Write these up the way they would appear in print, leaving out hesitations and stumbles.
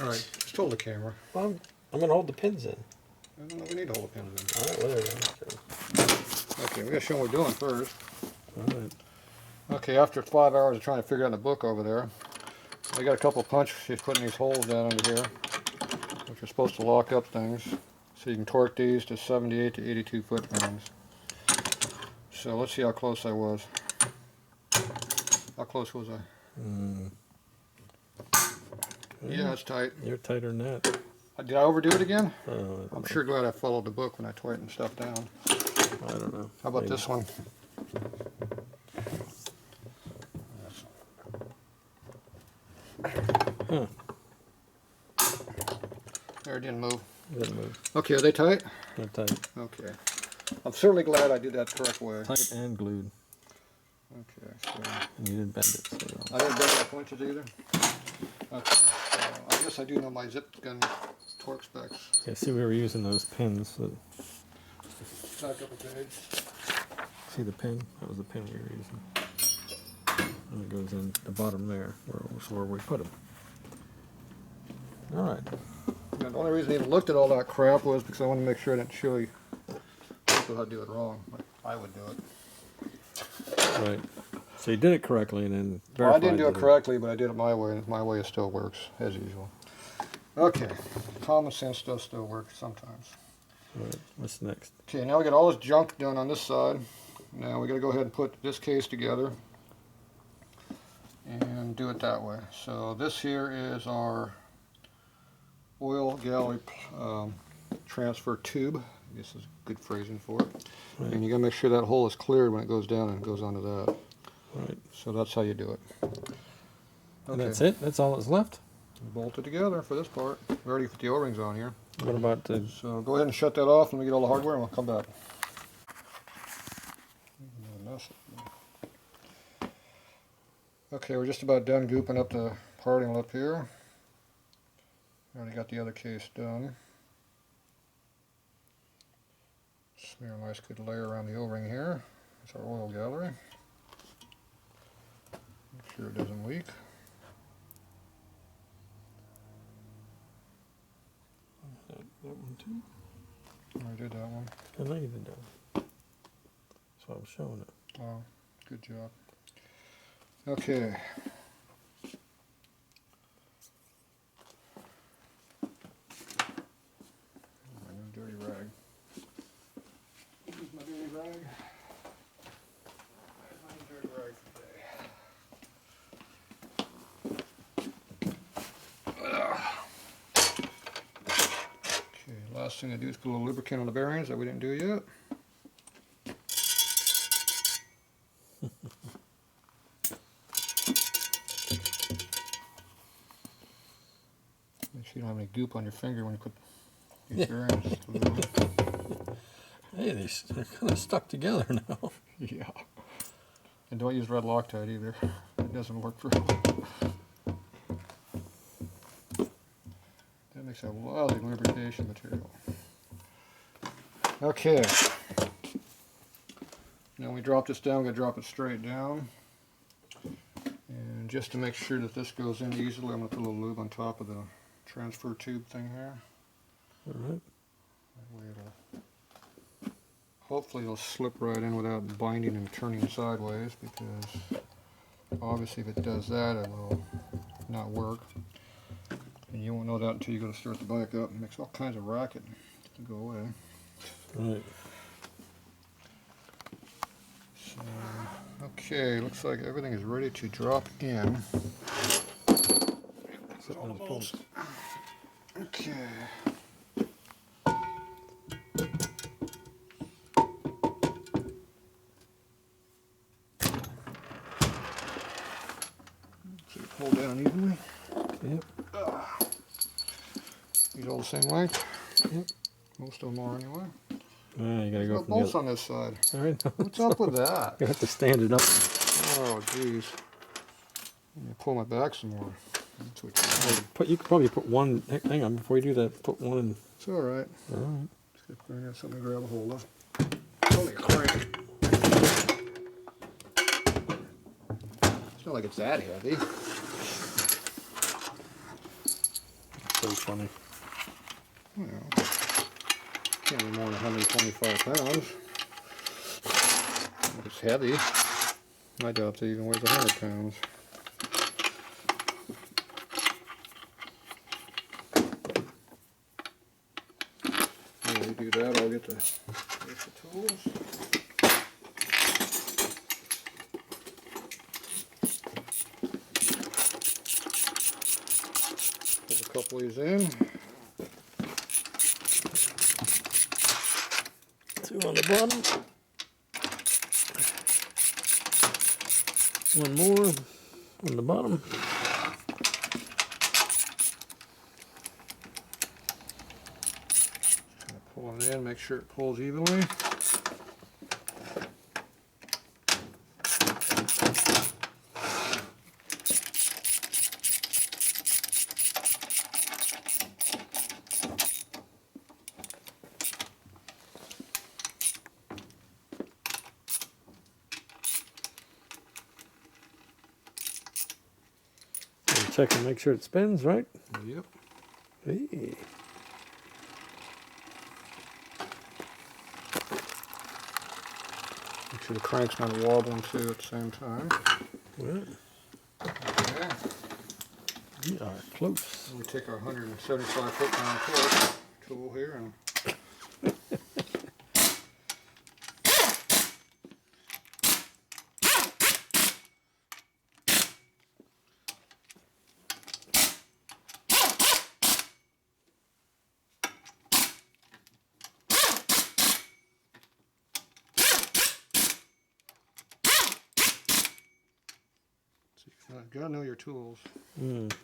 Alright, just hold the camera. Well, I'm going to hold the pins in. I don't know, we need to hold the pins in. Alright, whatever. Okay, we gotta show what we're doing first. Alright. Okay, after 5 hours of trying to figure out the book over there, I got a couple of punch. She's putting these holes down under here, which are supposed to lock up things. So you can torque these to 78 to 82 foot-pounds. So let's see how close I was. How close was I? Yeah, it's tight. You're tighter than that. Did I overdo it again? I'm I'm sure glad I followed the book when I tightened stuff down. I don't know. How about this one? Huh. There, it didn't move. Didn't move. Okay, are they tight? They're tight. Okay. I'm certainly glad I did that the correct way. Tight and glued. Okay, so And you didn't bend it. So. I didn't bend my punches either. Okay, so I guess I do know my zip gun torque specs. Yeah, see, we were using those pins. That, Back up a page. see the pin? That was the pin we were using. And it goes in the bottom there, where we put them. Alright. And the only reason I even looked at all that crap was because I wanted to make sure I didn't show you people how to do it wrong. Like I would do it. Right. So you did it correctly and then verified. Well, I didn't do it that correctly, but I did it my way, and my way still works, as usual. Okay. Common sense does still work sometimes. Right. What's next? Okay, now we got all this junk done on this side. Now we got to go ahead and put this case together and do it that way. So this here is our oil gallery transfer tube. I guess is good phrasing for it. Right. And you got to make sure that hole is cleared when it goes down and goes onto that. Right. So that's how you do it. And that's it? That's all that's left? Bolt it together for this part. We already put the O-rings on here. What about the... So go ahead and shut that off and we get all the hardware and we'll come back. Okay, we're just about done gooping up the parting lip here. Already got the other case done. Smear a nice good layer around the O-ring here. That's our oil gallery. Make sure it doesn't leak. That one too? I did that one. I know you did that. That's why I was showing it. Oh, good job. Okay. My new dirty rag. Here's my dirty rag. There's my new dirty rag for today. Okay, last thing I do is put a little lubricant on the bearings that we didn't do yet. Make sure you don't have any goop on your finger when you put these bearings. Hey, they're kind of stuck together now. Yeah. And don't use red Loctite either. It doesn't work very well. That makes a lousy lubrication material. Okay. Now we drop this down, we're going to drop it straight down. And just to make sure that this goes in easily, I'm going to put a little lube on top of the transfer tube thing here. Alright. That way hopefully it'll slip right in without binding and turning sideways, because obviously if it does that it will not work. And you won't know that until you go to start the bike up. It makes all kinds of racket to go away. Right. So, okay, looks like everything is ready to drop in. All the bolts. Okay. So you pull down evenly. Yep. These all the same length. Yep. Most of them are anyway. You gotta go No from the bolts other. on this side. Alright. What's up with that? You have to stand it up. Oh, jeez. Let me pull my back some more. That's what You could probably put one, hang on, before you do that, put one in. it's all right. Alright. Just gotta bring out something to grab a hold of. It's only a crank. It's not like it's that heavy. so funny. Well, can't be more than 125 pounds. It's heavy. I doubt it even weighs 100 pounds. While we do that, I'll get the tools. Put a couple of these in. 2 on the bottom. 1 more on the bottom. Pull it in, make sure it pulls evenly. Check and make sure it spins, right? Yep. Hey. Make sure the crank's not wobbling too at the same time. Well, Okay. we are close. We take our 175 foot-pound torque tool here and you gotta know your tools. Mm, Did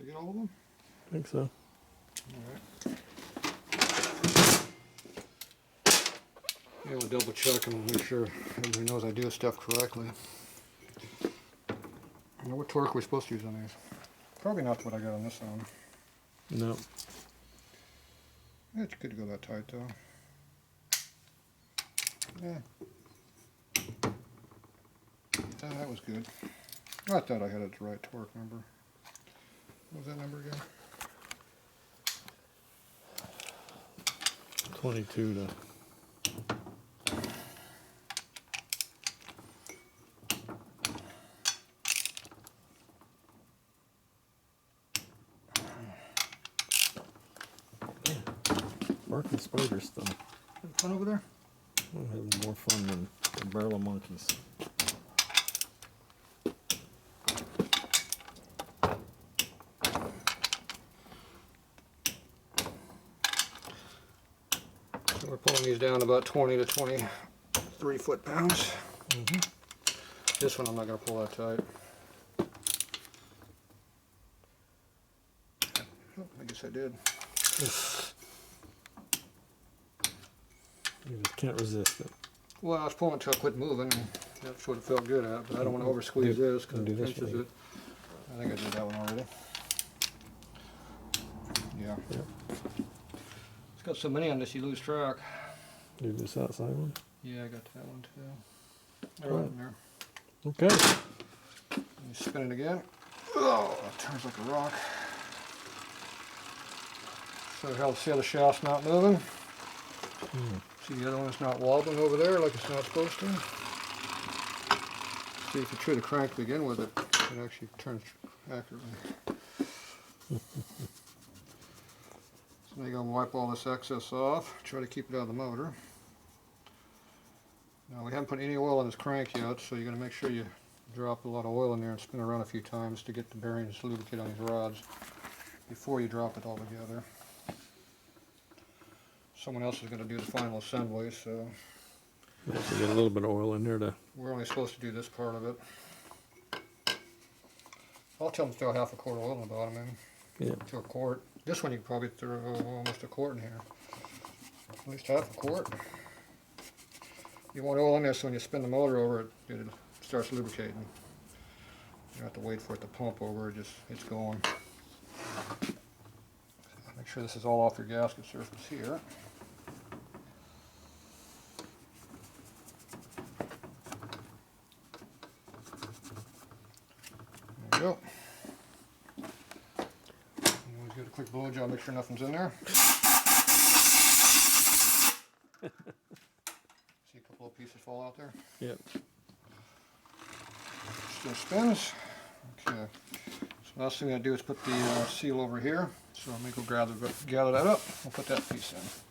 you get all of them? I think so. Alright. Yeah, we'll double check and make sure everybody knows I do stuff correctly. Now, what torque are we supposed to use on these? Probably not what I got on this one. No. It's good to go that tight though. Yeah. That was good. I thought I had it the right torque number. What was that number again? 22 to. Barking spiders still. Having fun over there? I'm having more fun than a barrel of monkeys. So we're pulling these down about 20 to 23 foot-pounds. Mm-hmm. This one I'm not going to pull that tight. Oh, I guess I did. You just can't resist it. Well, I was pulling until I quit moving, and that's what it felt good at, but I don't want to over squeeze this because it pinches it. I think I did that one already. Yeah. Yep. It's got so many on this you lose track. Do this outside one. Yeah, I got that one too. They're right in there. Okay. Let me spin it again. Oh, it turns like a rock. So see how the shaft's not moving? Mm. See the other one's not wobbling over there like it's not supposed to? See, if you try the crank to begin with, it actually turns accurately. So now you're going to wipe all this excess off, try to keep it out of the motor. Now we haven't put any oil in this crank yet, so you're going to make sure you drop a lot of oil in there and spin around a few times to get the bearings lubricated on these rods before you drop it all together. Someone else is going to do the final assembly, so Also get a little bit of oil in there to. we're only supposed to do this part of it. I'll tell them to throw half a quart of oil in the bottom end. Yeah. To a quart. This one you can probably throw almost a quart in here. At least half a quart. You want oil in there so when you spin the motor over it starts lubricating. You don't have to wait for it to pump over, it's going. Make sure this is all off your gasket surface here. There we go. And we'll Just give it a quick blow job, make sure nothing's in there. See a couple of pieces fall out there? Yep. Still spins. Okay. So last thing I do is put the seal over here. So let me go gather that up. I'll put that piece in.